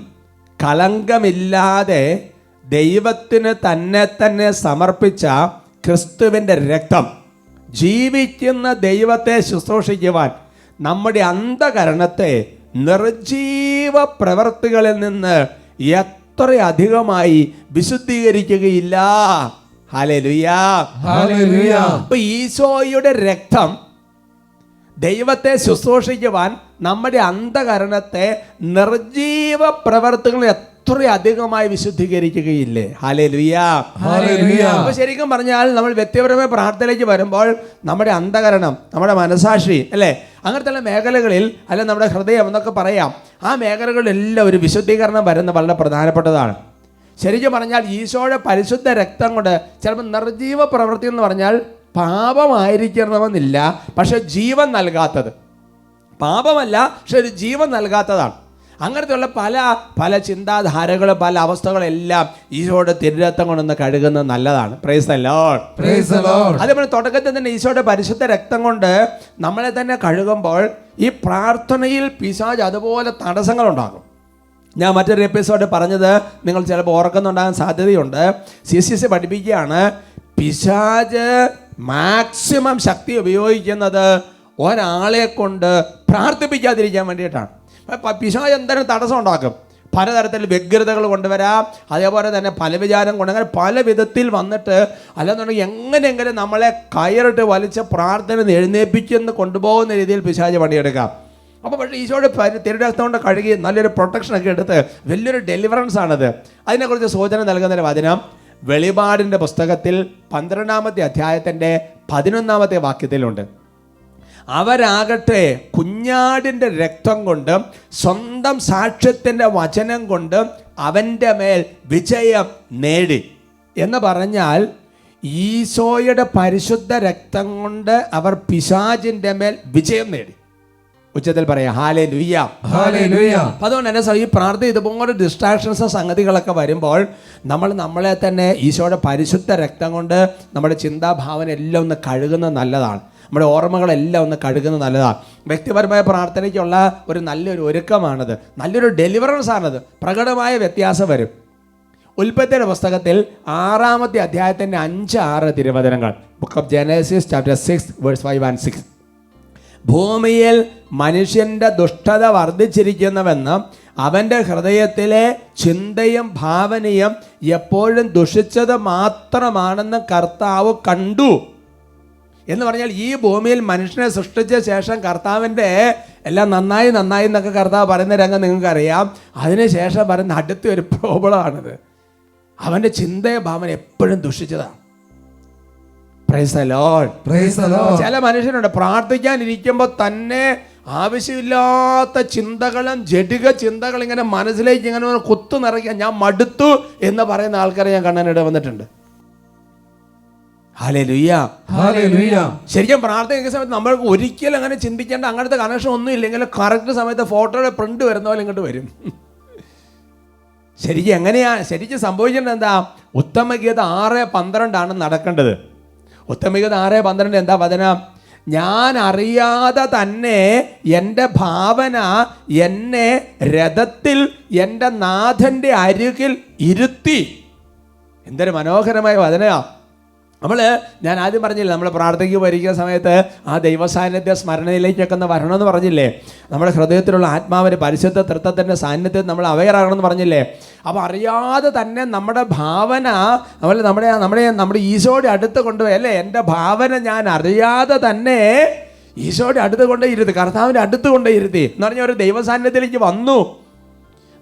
കളങ്കമില്ലാതെ ദൈവത്തിന് തന്നെ സമർപ്പിച്ച ക്രിസ്തുവിൻ്റെ രക്തം ജീവിക്കുന്ന ദൈവത്തെ ശുശ്രൂഷിക്കുവാൻ നമ്മുടെ അന്ധകരണത്തെ നിർജീവ പ്രവൃത്തികളിൽ നിന്ന് എത്രയധികമായി വിശുദ്ധീകരിക്കുകയില്ല. Hallelujah, hallelujah. അപ്പോൾ ഈശോയുടെ രക്തം ദൈവത്തെ ശുശ്രൂഷിക്കുവാൻ നമ്മുടെ അന്ധകരണത്തെ നിർജീവ പ്രവർത്തികൾ എത്രയധികമായി വിശുദ്ധീകരിക്കുകയില്ലേ. Hallelujah, hallelujah. അപ്പോൾ ശരിക്കും പറഞ്ഞാൽ നമ്മൾ വ്യക്തിപരമായ പ്രാർത്ഥനയിലേക്ക് വരുമ്പോൾ നമ്മുടെ അന്ധകരണം, നമ്മുടെ മനസാക്ഷി അല്ലേ, അങ്ങനത്തെ മേഖലകളിൽ അല്ല നമ്മുടെ ഹൃദയം എന്നൊക്കെ പറയാം, ആ മേഖലകളിലെല്ലാം ഒരു വിശുദ്ധീകരണം വരുന്നത് വളരെ പ്രധാനപ്പെട്ടതാണ്. ശരിക്കും പറഞ്ഞാൽ ഈശോയുടെ പരിശുദ്ധ രക്തം കൊണ്ട് ചിലപ്പോൾ നിർജീവ പ്രവൃത്തി എന്ന് പറഞ്ഞാൽ പാപമായിരിക്കണമെന്നില്ല, പക്ഷെ ജീവൻ നൽകാത്തത്, പാപമല്ല പക്ഷെ ഒരു ജീവൻ നൽകാത്തതാണ്. അങ്ങനത്തെയുള്ള പല പല ചിന്താധാരകൾ, പല അവസ്ഥകളെല്ലാം ഈശോയുടെ തിരുരക്തം കൊണ്ടൊന്ന് കഴുകുന്നത് നല്ലതാണ്. Price the Lord. Praise the Lord. അതേപോലെ തുടക്കത്തിൽ തന്നെ ഈശോയുടെ പരിശുദ്ധ രക്തം കൊണ്ട് നമ്മളെ തന്നെ കഴുകുമ്പോൾ ഈ പ്രാർത്ഥനയിൽ പിശാച് അതുപോലെ തടസ്സങ്ങളുണ്ടാകും. ഞാൻ മറ്റൊരു എപ്പിസോഡ് പറഞ്ഞത് നിങ്ങൾ ചിലപ്പോൾ ഓർക്കുന്നുണ്ടാകാൻ സാധ്യതയുണ്ട്. CCC പഠിപ്പിക്കുകയാണ്, പിശാച് മാക്സിമം ശക്തി ഉപയോഗിക്കുന്നത് ഒരാളെ കൊണ്ട് പ്രാർത്ഥിപ്പിക്കാതിരിക്കാൻ വേണ്ടിയിട്ടാണ്. പിശാച് എന്തായാലും തടസ്സം ഉണ്ടാക്കും. പലതരത്തിൽ വ്യഗ്രതകൾ കൊണ്ടുവരാം, അതേപോലെ തന്നെ പല വിചാരം കൊണ്ട് അങ്ങനെ പല വിധത്തിൽ വന്നിട്ട്, അല്ലെന്നുണ്ടെങ്കിൽ എങ്ങനെയെങ്കിലും നമ്മളെ കയറിട്ട് വലിച്ച് പ്രാർത്ഥന എഴുന്നേപ്പിച്ചെന്ന് കൊണ്ടുപോകുന്ന രീതിയിൽ പിശാച് പണിയെടുക്കാം. അപ്പോൾ പക്ഷേ ഈശോയുടെ തിരുരക്തം കൊണ്ട് കഴുകി നല്ലൊരു പ്രൊട്ടക്ഷനൊക്കെ എടുത്ത് വലിയൊരു ഡെലിവറൻസ് ആണത്. അതിനെക്കുറിച്ച് സൂചന നൽകുന്നൊരു വചനം വെളിപാടിൻ്റെ പുസ്തകത്തിൽ 12-ാമത്തെ അധ്യായത്തിൻ്റെ 11-ാമത്തെ വാക്യത്തിലുണ്ട്. അവരാകട്ടെ കുഞ്ഞാടിൻ്റെ രക്തം കൊണ്ട് സ്വന്തം സാക്ഷ്യത്തിൻ്റെ വചനം കൊണ്ട് അവൻ്റെ മേൽ വിജയം നേടി എന്ന് പറഞ്ഞാൽ, ഈശോയുടെ പരിശുദ്ധ രക്തം കൊണ്ട് അവർ പിശാചിൻ്റെ മേൽ വിജയം നേടി. ഉച്ചത്തിൽ പറയാം ഹല്ലേലൂയ, ഹല്ലേലൂയ. അതുകൊണ്ട് തന്നെ ഈ പ്രാർത്ഥന ഇതുപോലെ ഡിസ്ട്രാക്ഷൻസ് സംഗതികളൊക്കെ വരുമ്പോൾ നമ്മളെ തന്നെ ഈശോയുടെ പരിശുദ്ധ രക്തം കൊണ്ട് നമ്മുടെ ചിന്താഭാവന എല്ലാം ഒന്ന് കഴുകുന്നത് നല്ലതാണ്. നമ്മുടെ ഓർമ്മകളെല്ലാം ഒന്ന് കഴുകുന്നത് നല്ലതാണ്. വ്യക്തിപരമായ പ്രാർത്ഥനയ്ക്കുള്ള ഒരു നല്ലൊരു ഒരുക്കമാണത്, നല്ലൊരു ഡെലിവറൻസ് ആണത്. പ്രകടമായ വ്യത്യാസം വരും. ഉൽപ്പത്തിയുടെ പുസ്തകത്തിൽ 6-ാമത്തെ അധ്യായത്തിൻ്റെ 5-6 തിരുവചനങ്ങൾ, book of Genesis chapter 6 verse 5 and 6. ഭൂമിയിൽ മനുഷ്യൻ്റെ ദുഷ്ടത വർദ്ധിച്ചിരിക്കുന്നുവെന്ന് അവൻ്റെ ഹൃദയത്തിലെ ചിന്തയും ഭാവനയും എപ്പോഴും ദുഷിച്ചത് മാത്രമാണെന്ന് കർത്താവ് കണ്ടു. എന്ന് പറഞ്ഞാൽ ഈ ഭൂമിയിൽ മനുഷ്യനെ സൃഷ്ടിച്ച ശേഷം കർത്താവിൻ്റെ എല്ലാം നന്നായി നന്നായി എന്നൊക്കെ കർത്താവ് പറയുന്ന രംഗം നിങ്ങൾക്കറിയാം. അതിനുശേഷം പറയുന്ന അടുത്ത ഒരു പ്രോബ്ലമാണിത്. അവൻ്റെ ചിന്തയും ഭാവന എപ്പോഴും ദുഷിച്ചതാണ്. Praise the Lord. Praise the Lord. ചില മനുഷ്യരുണ്ട് പ്രാർത്ഥിക്കാനിരിക്കുമ്പോൾ തന്നെ ആവശ്യമില്ലാത്ത ചിന്തകളും ജഡിക ചിന്തകൾ ഇങ്ങനെ മനസ്സിലേക്ക് ഇങ്ങനെ കുത്തു നിറയ്ക്കാൻ, ഞാൻ മടുത്തു എന്ന് പറയുന്ന ആൾക്കാരെ ഞാൻ കാണാനിട വന്നിട്ടുണ്ട്. Hallelujah, hallelujah. ശരിക്കും പ്രാർത്ഥിക്കുന്ന സമയത്ത് നമ്മൾക്ക് ഒരിക്കലും അങ്ങനെ ചിന്തിക്കേണ്ട അങ്ങനത്തെ കണക്ഷൻ ഒന്നും ഇല്ലെങ്കിൽ കറക്റ്റ് സമയത്ത് ഫോട്ടോയുടെ പ്രിന്റ് വരുന്ന പോലെ ഇങ്ങോട്ട് വരും. ശരിക്കും എങ്ങനെയാ ശരിക്കും സംഭവിക്കേണ്ടത് എന്താ? ഉത്തമഗീത 6:12 നടക്കേണ്ടത്. ഉത്തമഗീത 6:12 എന്താ വചനം? ഞാൻ അറിയാതെ തന്നെ എൻ്റെ ഭാവന എന്നെ രഥത്തിൽ എൻ്റെ നാഥൻ്റെ അരികിൽ ഇരുത്തി. എന്തൊരു മനോഹരമായ വചനയാ. ഞാൻ ആദ്യം പറഞ്ഞില്ലേ, നമ്മൾ പ്രാർത്ഥനയ്ക്ക് വരിക്കുന്ന സമയത്ത് ആ ദൈവസാന്നിധ്യ സ്മരണയിലേക്കൊക്കെ ഒന്ന് വരണമെന്ന് പറഞ്ഞില്ലേ. നമ്മുടെ ഹൃദയത്തിലുള്ള ആത്മാവിൻ്റെ പരിശുദ്ധ തൃത്വത്തിൻ്റെ സാന്നിധ്യത്തിൽ നമ്മൾ അവെയറാകണമെന്ന് പറഞ്ഞില്ലേ. അപ്പോൾ അറിയാതെ തന്നെ നമ്മുടെ ഭാവന നമ്മുടെ ഈശോയുടെ അടുത്ത് കൊണ്ടുപോയി അല്ലേ. എൻ്റെ ഭാവന ഞാൻ അറിയാതെ തന്നെ ഈശോയുടെ അടുത്ത് കൊണ്ടേ ഇരുത്തി, കർത്താവിൻ്റെ അടുത്ത് കൊണ്ടേ ഇരുത്തി എന്ന് പറഞ്ഞാൽ ഒരു ദൈവസാന്നിധ്യത്തിലേക്ക് വന്നു.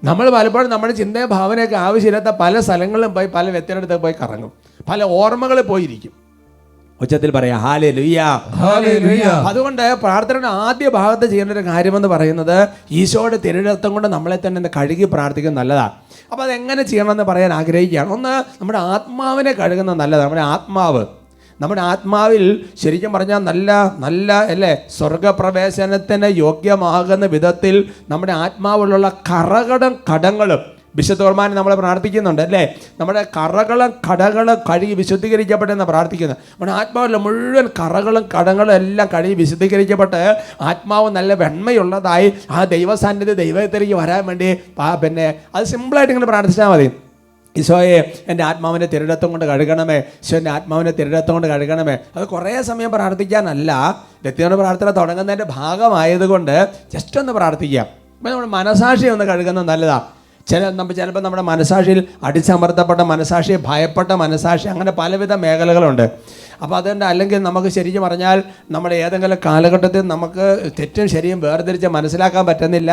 നമ്മൾ പലപ്പോഴും നമ്മുടെ ചിന്തയും ഭാവനയൊക്കെ ആവശ്യമില്ലാത്ത പല സ്ഥലങ്ങളിലും പോയി പല വ്യക്തികളുടെ പോയി കറങ്ങും, പല ഓർമ്മകളിൽ പോയിരിക്കും. ഉച്ചത്തിൽ പറയാം ഹല്ലേലൂയ, ഹല്ലേലൂയ. അതുകൊണ്ട് പ്രാർത്ഥനയുടെ ആദ്യ ഭാഗത്ത് ചെയ്യേണ്ട ഒരു കാര്യമെന്ന് പറയുന്നത് ഈശോയുടെ തിരുരക്തം കൊണ്ട് നമ്മളെ തന്നെ കഴുകി പ്രാർത്ഥിക്കുന്നത് നല്ലതാണ്. അപ്പോൾ അതെങ്ങനെ ചെയ്യണമെന്ന് പറയാൻ ആഗ്രഹിക്കുകയാണ്. ഒന്ന്, നമ്മുടെ ആത്മാവിനെ കഴുകുന്നത് നല്ലതാണ്. നമ്മുടെ ആത്മാവിൽ ശരിക്കും പറഞ്ഞാൽ നല്ല അല്ലേ സ്വർഗപ്രവേശനത്തിന് യോഗ്യമാകുന്ന വിധത്തിൽ നമ്മുടെ ആത്മാവിലുള്ള കടങ്ങളും വിശുദ്ധ കുർബാന നമ്മൾ പ്രാർത്ഥിക്കുന്നുണ്ട് അല്ലേ. നമ്മുടെ കടകളും കഴുകി വിശുദ്ധീകരിക്കപ്പെട്ടെന്ന് പ്രാർത്ഥിക്കുന്നത്. നമ്മുടെ ആത്മാവിലെ മുഴുവൻ കടങ്ങളും എല്ലാം കഴുകി വിശുദ്ധീകരിക്കപ്പെട്ട് ആത്മാവ് നല്ല വെണ്മയുള്ളതായി ആ ദൈവസാന്നിധ്യ ദൈവത്തിലേക്ക് വരാൻ വേണ്ടി പിന്നെ അത് സിമ്പിളായിട്ട് ഇങ്ങനെ പ്രാർത്ഥിച്ചാൽ മതി. ഈശോയെ എൻ്റെ ആത്മാവിനെ തിരുരക്തം കൊണ്ട് കഴുകണമേ, ഈശോ എൻ്റെ ആത്മാവിനെ തിരുരക്തം കൊണ്ട് കഴുകണമേ. അത് കുറേ സമയം പ്രാർത്ഥിക്കാനല്ല, വ്യക്തിയുടെ പ്രാർത്ഥന തുടങ്ങുന്നതിൻ്റെ ഭാഗമായതുകൊണ്ട് ജസ്റ്റ് ഒന്ന് പ്രാർത്ഥിക്കാം. അപ്പോൾ നമ്മുടെ മനസാക്ഷി ഒന്ന് കഴുകുന്നത് നല്ലതാണ്. ചിലപ്പോൾ നമ്മുടെ മനസാക്ഷിയിൽ അടിച്ചമർത്തപ്പെട്ട മനസാക്ഷി, ഭയപ്പെട്ട മനസാക്ഷി, അങ്ങനെ പലവിധ മേഖലകളുണ്ട്. അപ്പോൾ അതുകൊണ്ട് അല്ലെങ്കിൽ നമുക്ക് ശരിക്കും പറഞ്ഞാൽ നമ്മുടെ ഏതെങ്കിലും കാലഘട്ടത്തിൽ നമുക്ക് തെറ്റും ശരിയും വേർതിരിച്ച് മനസ്സിലാക്കാൻ പറ്റുന്നില്ല,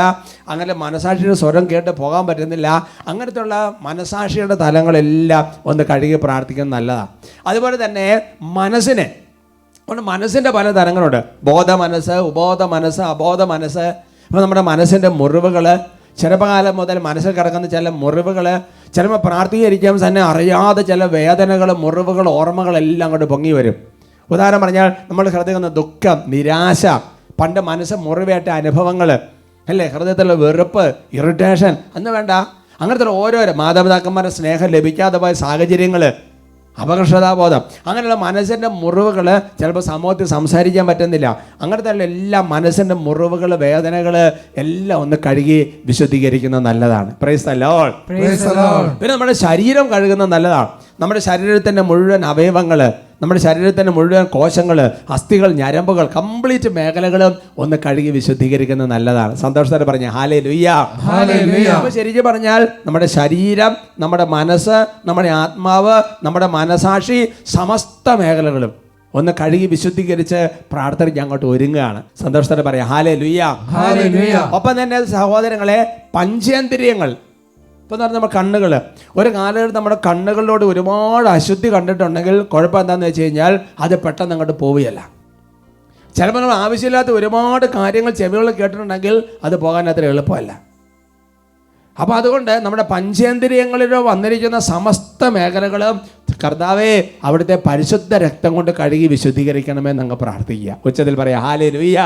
അങ്ങനെ മനസാക്ഷിയുടെ സ്വരം കേട്ട് പോകാൻ പറ്റുന്നില്ല. അങ്ങനത്തെയുള്ള മനസാക്ഷിയുടെ തലങ്ങളെല്ലാം ഒന്ന് കഴുകി പ്രാർത്ഥിക്കുന്നത് നല്ലതാണ്. അതുപോലെ തന്നെ മനസ്സിൻ്റെ പല തരങ്ങളുണ്ട്. ബോധ മനസ്സ്, ഉപബോധ മനസ്സ്, അബോധ മനസ്സ്. അപ്പോൾ നമ്മുടെ മനസ്സിൻ്റെ മുറിവുകൾ, ചെറുപ്പകാലം മുതൽ മനസ്സിൽ കിടക്കുന്ന ചില മുറിവുകൾ, ചിലപ്പോൾ പ്രാർത്ഥികരിക്കാൻ തന്നെ അറിയാതെ ചില വേദനകൾ, മുറിവുകൾ, ഓർമ്മകളെല്ലാം അങ്ങോട്ട് പൊങ്ങി വരും. ഉദാഹരണം പറഞ്ഞാൽ നമ്മൾ ഹൃദയം ദുഃഖം, നിരാശ, പണ്ട് മനസ്സ് മുറിവേറ്റ അനുഭവങ്ങൾ, അല്ലേ? ഹൃദയത്തിലുള്ള വെറുപ്പ്, ഇറിറ്റേഷൻ അന്ന് വേണ്ട. അങ്ങനത്തെ ഓരോരോ മാതാപിതാക്കന്മാരുടെ സ്നേഹം ലഭിക്കാതെ പോയ സാഹചര്യങ്ങൾ, അപകർഷതാബോധം, അങ്ങനെയുള്ള മനസ്സിൻ്റെ മുറിവുകൾ, ചിലപ്പോൾ സമൂഹത്തിൽ സംസാരിക്കാൻ പറ്റുന്നില്ല. അങ്ങനത്തെ എല്ലാ മനസ്സിൻ്റെ മുറിവുകൾ, വേദനകൾ എല്ലാം ഒന്ന് കഴുകി വിശുദ്ധീകരിക്കുന്നത് നല്ലതാണ്. Price the Lord. പിന്നെ നമ്മുടെ ശരീരം കഴുകുന്നത് നല്ലതാണ്. നമ്മുടെ ശരീരത്തിൻ്റെ മുഴുവൻ അവയവങ്ങൾ, നമ്മുടെ ശരീരത്തിൻ്റെ മുഴുവൻ കോശങ്ങൾ, അസ്ഥികൾ, ഞരമ്പുകൾ, കംപ്ലീറ്റ് മേഖലകളും ഒന്ന് കഴുകി വിശുദ്ധീകരിക്കുന്നത് നല്ലതാണ്. സന്തോഷത്തോടെ പറഞ്ഞ ഹല്ലേലൂയ. അപ്പോൾ ശരിക്കും പറഞ്ഞാൽ നമ്മുടെ ശരീരം, നമ്മുടെ മനസ്സ്, നമ്മുടെ ആത്മാവ്, നമ്മുടെ മനസാക്ഷി, സമസ്ത മേഖലകളും ഒന്ന് കഴുകി വിശുദ്ധീകരിച്ച് പ്രാർത്ഥനയ്ക്ക് അങ്ങോട്ട് ഒരുങ്ങുകയാണ്. സന്തോഷത്തോടെ പറയാം ഹല്ലേലൂയ. ഒപ്പം തന്നെ സഹോദരങ്ങളെ, പഞ്ചേന്ദ്രിയങ്ങൾ, ഇപ്പം പറഞ്ഞാൽ നമ്മുടെ കണ്ണുകൾ, ഒരു കാലഘട്ടം നമ്മുടെ കണ്ണുകളിലോട് ഒരുപാട് അശുദ്ധി കണ്ടിട്ടുണ്ടെങ്കിൽ കുഴപ്പം എന്താണെന്ന് വെച്ച് കഴിഞ്ഞാൽ അത് പെട്ടെന്ന് അങ്ങോട്ട് പോവുകയല്ല. ചിലപ്പോൾ നമ്മൾ ആവശ്യമില്ലാത്ത ഒരുപാട് കാര്യങ്ങൾ ചെവികളിൽ കേട്ടിട്ടുണ്ടെങ്കിൽ അത് പോകാൻ അത്ര എളുപ്പമല്ല. അപ്പോൾ അതുകൊണ്ട് നമ്മുടെ പഞ്ചേന്ദ്രിയങ്ങളിലോ വന്നിരിക്കുന്ന സമസ്ത മേഖലകളും കർത്താവേ അവിടുത്തെ പരിശുദ്ധ രക്തം കൊണ്ട് കഴുകി വിശുദ്ധീകരിക്കണമേ എന്ന് പ്രാർത്ഥിക്കുക. ഉച്ചത്തിൽ പറയാം ഹല്ലേലൂയ.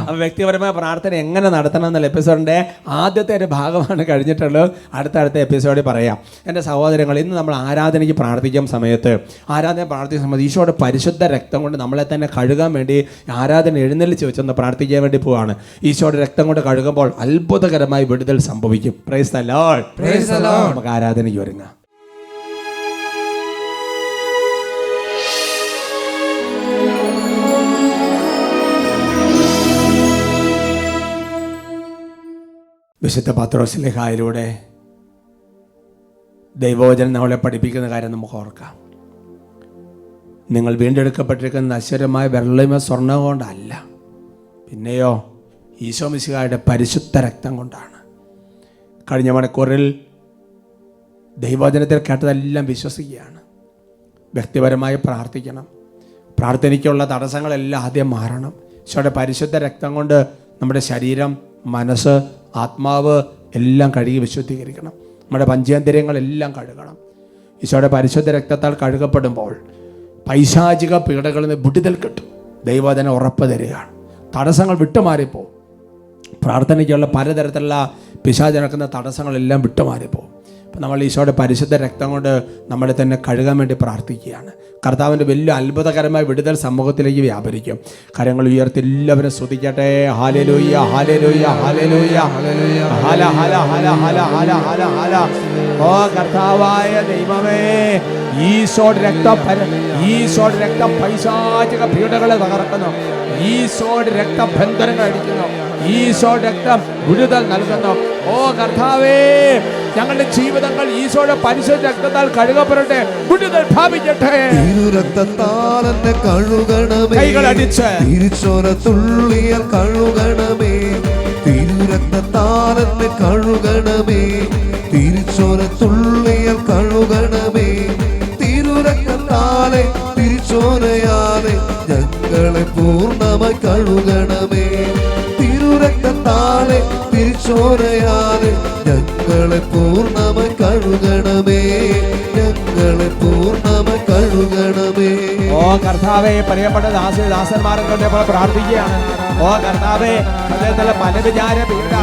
അപ്പോൾ വ്യക്തിപരമായ പ്രാർത്ഥന എങ്ങനെ നടത്തണം എന്നുള്ള എപ്പിസോഡിൻ്റെ ആദ്യത്തെ ഒരു ഭാഗമാണ് കഴിഞ്ഞിട്ടുള്ളത്. അടുത്ത എപ്പിസോഡിൽ പറയാം. എൻ്റെ സഹോദരങ്ങൾ, ഇന്ന് നമ്മൾ ആരാധനയ്ക്ക് പ്രാർത്ഥിക്കുന്ന സമയത്ത്, ഈശോയുടെ പരിശുദ്ധ രക്തം കൊണ്ട് നമ്മളെ തന്നെ കഴുകാൻ വേണ്ടി ആരാധന എഴുന്നള്ളിച്ച് വെച്ചൊന്ന് പ്രാർത്ഥിക്കാൻ വേണ്ടി പോവാണ്. ഈശോയുടെ രക്തം കൊണ്ട് കഴുകുമ്പോൾ അത്ഭുതകരമായി വിടുതൽ സംഭവിക്കും. Price the Lord. നമുക്ക് ആരാധനയ്ക്ക് ഒരുങ്ങാം. വിശുദ്ധ പത്രോസ്ലേഖയിലൂടെ ദൈവവചനം നമ്മളെ പഠിപ്പിക്കുന്ന കാര്യം നമുക്ക് ഓർക്കാം. നിങ്ങൾ വീണ്ടെടുക്കപ്പെട്ടിരിക്കുന്ന നശ്വരമായ വെള്ളമ സ്വർണ്ണം കൊണ്ടല്ല, പിന്നെയോ ഈശോ മിശിഹായുടെ പരിശുദ്ധ രക്തം കൊണ്ടാണ്. കഴിഞ്ഞ മണിക്കൂറിൽ ദൈവവചനത്തിൽ കേട്ടതെല്ലാം വിശ്വസിക്കുകയാണ്. വ്യക്തിപരമായി പ്രാർത്ഥിക്കണം. പ്രാർത്ഥനയ്ക്കുള്ള തടസ്സങ്ങളെല്ലാം ആദ്യം മാറണം. ഈശോയുടെ പരിശുദ്ധ രക്തം കൊണ്ട് നമ്മുടെ ശരീരം, മനസ്സ്, ആത്മാവ് എല്ലാം കഴുകി വിശുദ്ധീകരിക്കണം. നമ്മുടെ പഞ്ചേന്ദ്രിയങ്ങളെല്ലാം കഴുകണം. ഈശോയുടെ പരിശുദ്ധ രക്തത്താൽ കഴുകപ്പെടുമ്പോൾ പൈശാചിക പീഡകളിൽ നിന്ന് വിടുതൽ കിട്ടും. ദൈവവചനം ഉറപ്പ് തരികയാണ്. തടസ്സങ്ങൾ വിട്ടുമാറിപ്പോവും. പ്രാർത്ഥനയ്ക്കുള്ള പലതരത്തിലുള്ള പിശാച് നടക്കുന്ന തടസ്സങ്ങളെല്ലാം വിട്ടുമാറിപ്പോവും. അപ്പം നമ്മൾ ഈശോയുടെ പരിശുദ്ധ രക്തം കൊണ്ട് നമ്മളെ തന്നെ കഴുകാൻ വേണ്ടി പ്രാർത്ഥിക്കുകയാണ്. കർത്താവിൻ്റെ വലിയ അത്ഭുതകരമായ വിടുതൽ സമൂഹത്തിലേക്ക് വ്യാപരിക്കും. കരങ്ങൾ ഉയർത്തി എല്ലാവരും സ്തുതിക്കട്ടെ. ഹല്ലേലൂയ, ഹല്ലേലൂയ, ഹല്ലേലൂയ, ഹല ഹല ഹല ഹല ഹല ഹല ഹല. ഓ കർത്താവായ ദൈവമേ, ഈശോയുടെ രക്തം പൈശാചിക പീഡകളെ തകർക്കുന്നു. ഈശോയുടെ രക്തം ബന്ധനങ്ങൾ അടിക്കുന്നു. ഈശോയുടെ രക്തം വിടുതൽ നൽകുന്നു. ഓ കർത്താവേ, ഞങ്ങളുടെ ജീവിതങ്ങൾ ഈശോയുടെ പരിശുദ്ധ രക്തത്താൽ കഴുകപ്പെടട്ടെ, വിടുതൽ ഭാവിക്കട്ടെ. രക്തത്താൽ എന്നെ കഴുകണമേ, കൈകളടിച്ച് തിരിച്ചോര തുള്ളിയാൽ കഴുകണമേ. തിരുരക്തത്താൽ എന്നെ കഴുകണമേ, തിരിച്ചോര തുള്ളിയാൽ കഴുകണമേ. തിരുരക്തത്താലെ തിരിച്ചോരയാലെ ഞങ്ങളെ പൂർണ്ണമായി കഴുകണമേ. തിരുരക്തത്താലെ തിരിച്ചോരയാലെ ഞങ്ങളെ പൂർണ്ണമായി കഴുകണമേ. ഞങ്ങളെ പൂർണ്ണമായി കഴുകണമേ. ഓ കർത്താവേ, പ്രിയപ്പെട്ട ദാസന്മാരെ കൊണ്ട് പ്രാർത്ഥിക്കുകയാണ്. ഓ കർത്താവേ, ഹൃദയത്തിലെ പലവിചാര പീഡ,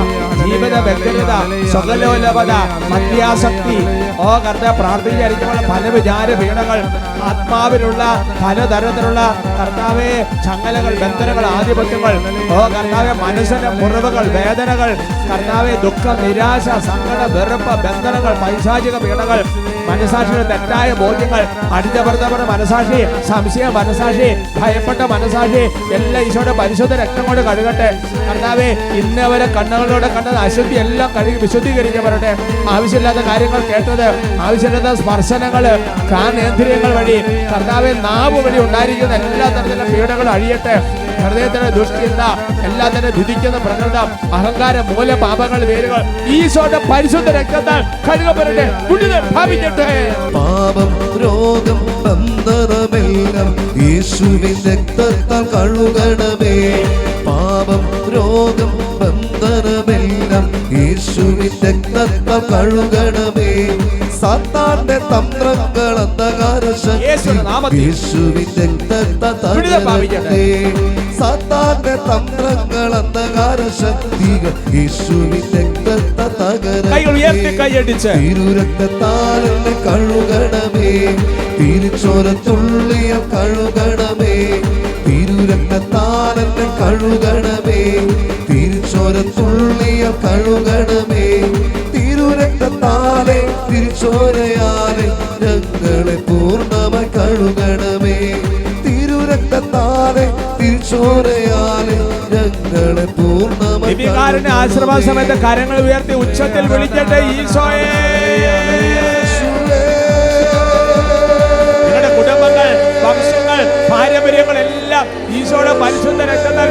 ജീവിത വ്യഗ്രത, സ്വകലോലപത, മദ്യാസക്തി, ഓ കർത്താവ് പ്രാർത്ഥിച്ചിരിക്കുമ്പോൾ പല വിചാര പീഡകൾ, ആത്മാവിലുള്ള പലതരത്തിലുള്ള കർത്താവേ ചങ്ങലകൾ, ബന്ധനങ്ങൾ, ആധിപത്യങ്ങൾ, ഓ കർത്താവെ മനസ്സിന്റെ മുറിവുകൾ, വേദനകൾ, കർത്താവെ ദുഃഖം, നിരാശ, സങ്കടം, വെറുപ്പ്, ബന്ധനങ്ങൾ, പൈശാചിക പീഡകൾ, മനസാക്ഷിയുടെ തെറ്റായ ബോധ്യങ്ങൾ, അടിച്ചമർത്തപ്പെട്ട മനസാക്ഷി, സംശയ മനസാക്ഷി, ഭയപ്പെട്ട മനസാക്ഷി എല്ലാം ഈശോയുടെ പരിശുദ്ധ രക്തം കൊണ്ട് കഴുകട്ടെ. കർത്താവെ, ഇന്നവരെ കണ്ണുകളിലൂടെ കണ്ടത് അശുദ്ധി എല്ലാം കഴുകി വിശുദ്ധീകരിക്കപ്പെടട്ടെ. ആവശ്യമില്ലാത്ത കാര്യങ്ങൾ കേട്ടത്, ആവശ്യമില്ലാത്ത സ്പർശനങ്ങൾ, കാനേന്ദ്രിയങ്ങൾ വഴി, കർത്താവെ നാവ് വഴി ഉണ്ടായിരിക്കുന്ന എല്ലാ തരത്തിലുള്ള പീഡകളും അഴിയട്ടെ. ഹൃദയത്തിന്റെ ദുഷ്ചിന്ത, എല്ലാത്തിനും വിധിക്കുന്ന പ്രകൃതം, അഹങ്കാരം, മൂലപാപങ്ങൾ, വേരുകൾ ഈശോയുടെ പരിശുദ്ധ രക്തത്താൽ കഴുകപ്പെടട്ടെ, വിടുതൽ ഭാവിക്കട്ടെ. പാപം, രോഗം, ബന്ധനമെല്ലാം യേശുവിൻ രക്തത്താൽ കഴുകണമേ. പാപം, രോഗം, ബന്ധനമെല്ലാം യേശുവിൻ രക്തത്താൽ കഴുകണമേ. സാത്താന്റെ തന്ത്രങ്ങൾ അന്ധകാര യേശുവിന്റെ നാമത്തിൽ യേശുവിന്റെ തകരട്ടെ സാത്താന്റെ തന്ത്രങ്ങൾ അന്ധകാര ശക്തികൾ യേശുവിന്റെ കൈകൾ ഉയർത്തി കൈയടിച്ച് തിരുരക്തത്താൽ എന്നെ കഴുകണമേ തിരിച്ചോര തുള്ളിയ കഴുകണമേ തിരുരക്തത്താൽ എന്നെ കഴുകണമേ തിരിച്ചോര തുള്ളിയ കഴുകണമേ തിരുരക്തത്താലെ തിരിച്ചോരയാലെ ഞങ്ങളെ പൂർണ്ണമായി കഴുകണമേ തിരുരക്തത്താലെ തിരിച്ചോരയാലെ ഞങ്ങളെ പൂർണ്ണമായി ദിവ്യകാരുണ്യ ആശീർവാദ സമയത്ത് കരങ്ങൾ ഉയർത്തി ഉച്ചത്തിൽ വിളിക്കട്ടെ ഈശോയെ. നിങ്ങളുടെ കുടുംബങ്ങൾ, വംശങ്ങൾ, പാരമ്പര്യങ്ങൾ എല്ലാം ഈശോയുടെ പരിശുദ്ധ രക്തത്താൽ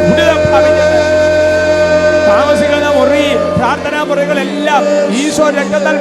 താമസിക്കുന്ന മുറി, പ്രാർത്ഥനാ മുറികളെല്ലാം ഈശോ രക്തത്താൽ